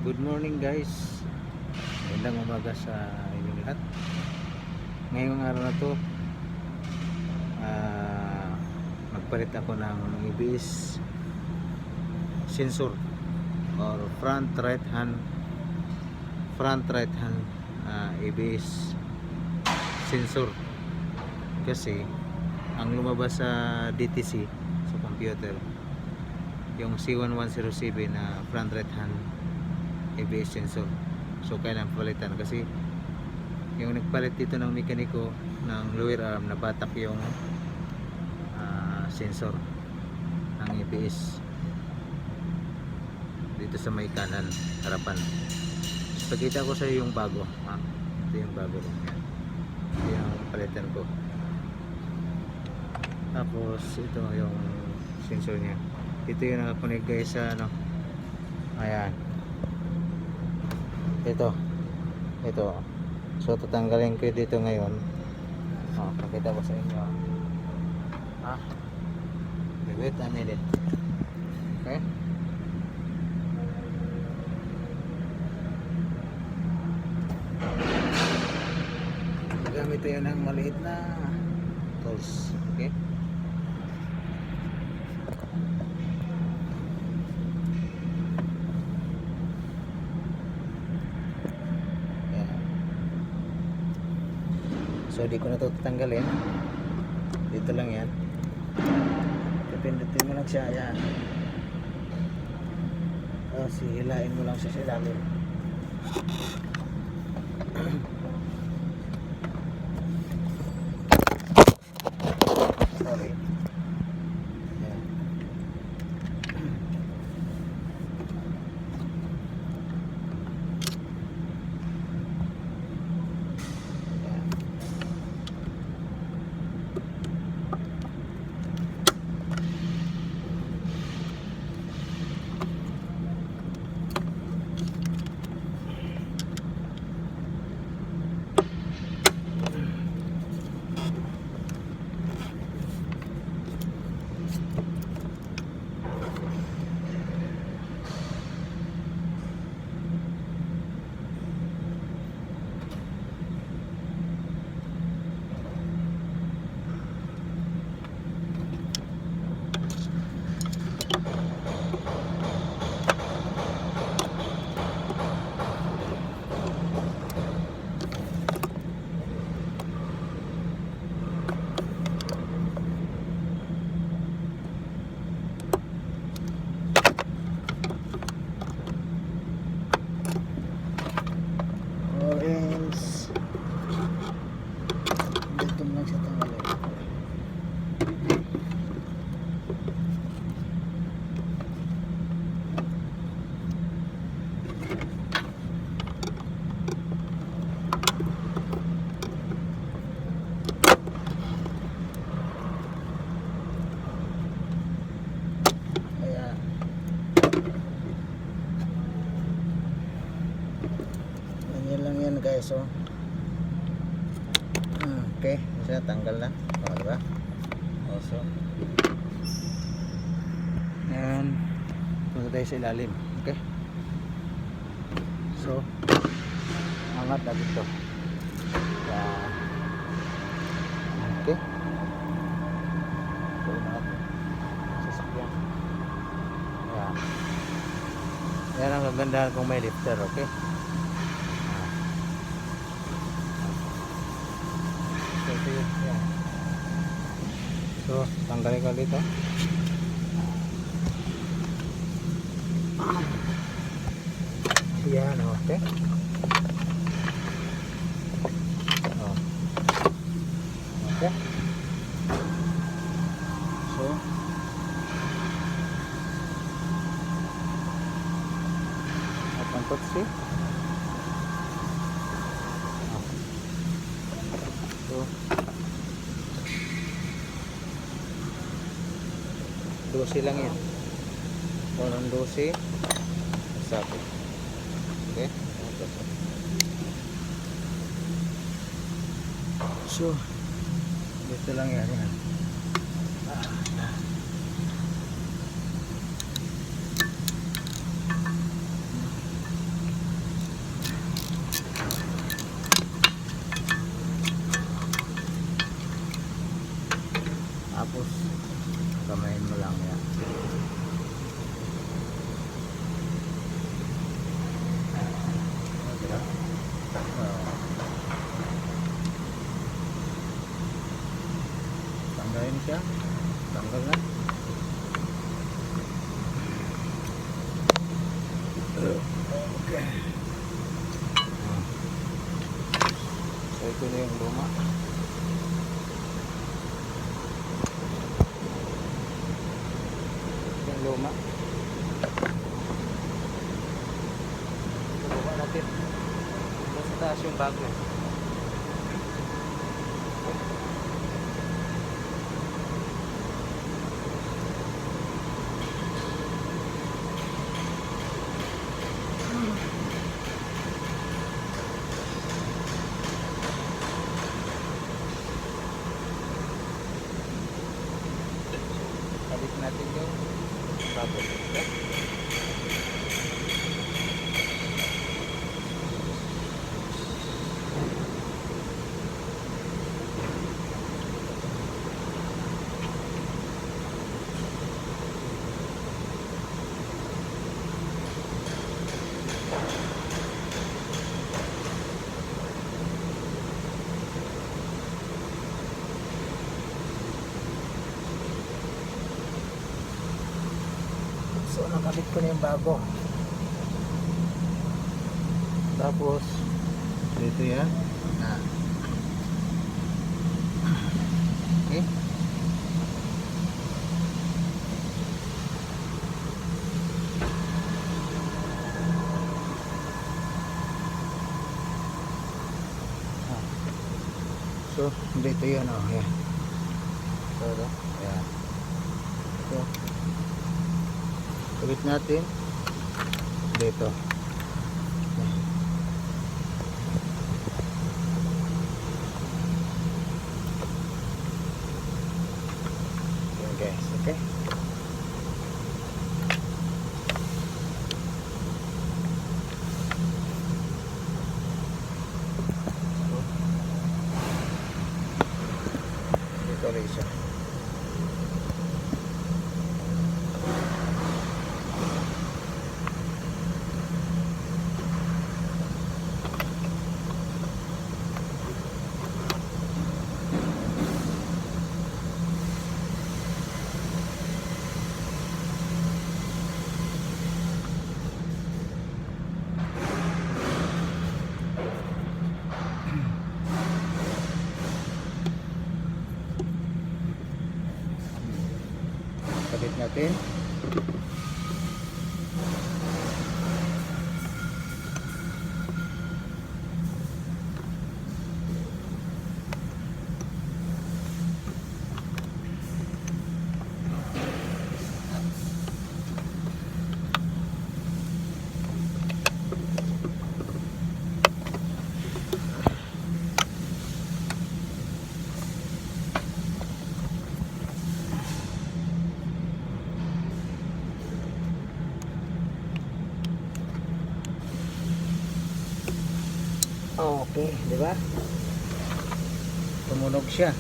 Good morning guys. Magandang umaga sa inyong lahat. Ngayong araw na to magpalit ako ng ABS sensor or front right hand ABS sensor, kasi ang lumabas sa DTC sa computer yung C1107 na front right hand ABS sensor. So kailangan palitan kasi yung nagpalit dito ng mekaniko ng lower arm, nabatak yung sensor ng ABS dito sa may kanan harapan. So pakita ko sa iyo yung bago, ito yung bago ko. Yan. Ito yung palitan ko. Tapos ito yung sensor niya. Ito yung nakakunig guys sa ano. Ayan. Ito. So tatanggalin ko dito ngayon. Pakita ko sa inyo. Wait a minute. Okay? Gamit tayo ng maliit na tools. Okay? So di ko na ito tatanggalin. Dito lang yan. Pindutin mo lang siya. Yan. Hilain mo lang siya sa ilalim. Sorry. Yan. Guys, so okay, bisa tanggal na, diba? Also, and punta tayo sa ilalim. Okay, so angat na dito. Okay, so natin sasakyan. Yan ang kagandahan kung may lifter. Okay, so tanggalin ko dito. Yan, okay. Okay. So open tutsi. So 12 lang yan. Walang 12. Sabi. Okay. So, dito lang yan. siya. Tanggal na. Okay. So ito na yung luma. Yung luma. Ito luma natin. Nasa taas yung bago. Kabit natin yung bago. Okay? So nakabit ko na yung bago. Tapos dito yan. Okay. So dito yan, oh, yan. So, yan. So kabit natin dito. Yan guys, okay. Dito rin siya. Kabit natin. Okay, di ba? Tumunog siya.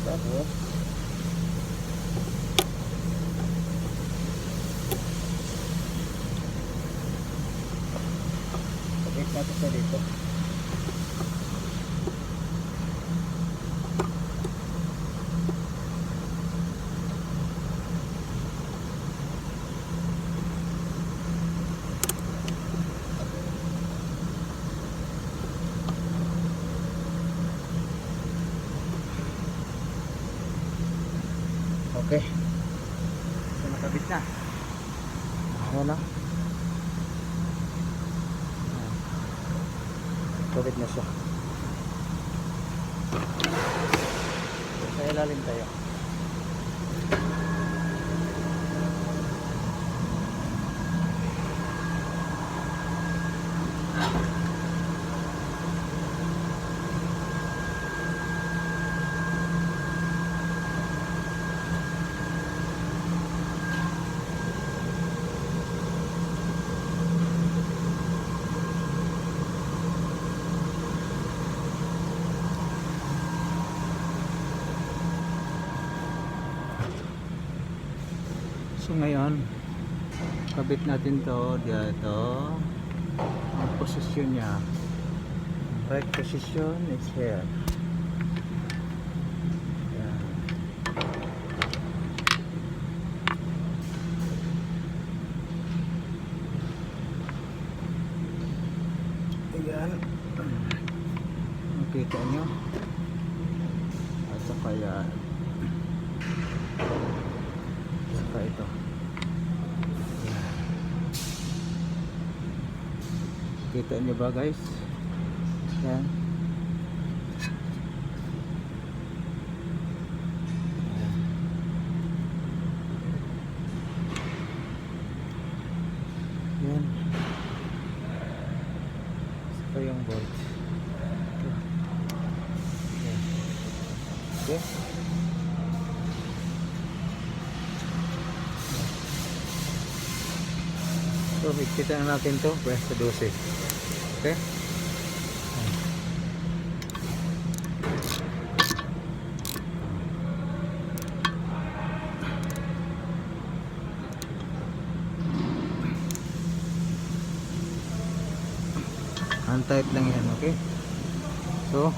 Tapos kabit natin sa dito. Okay. So nakabit na. Ano na? Kabit na siya. Sa ilalim tayo. So ngayon, kabit natin to dito. Ang posisyon niya, Right position is here. Yan. Ayan. Makita nyo. At saka yan. Saka ito. Yan. Kita nyo ba guys? Yan. Yan. Saka yung bolt. Yan. Okay. So, higpitan na natin to basta 12. Okay. Untight lang yan, okay? So,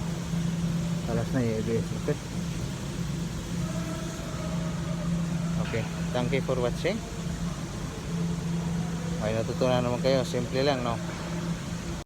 talas na yung ABS, okay? Okay, thank you for watching. May natutunan naman kayo, simple lang, no?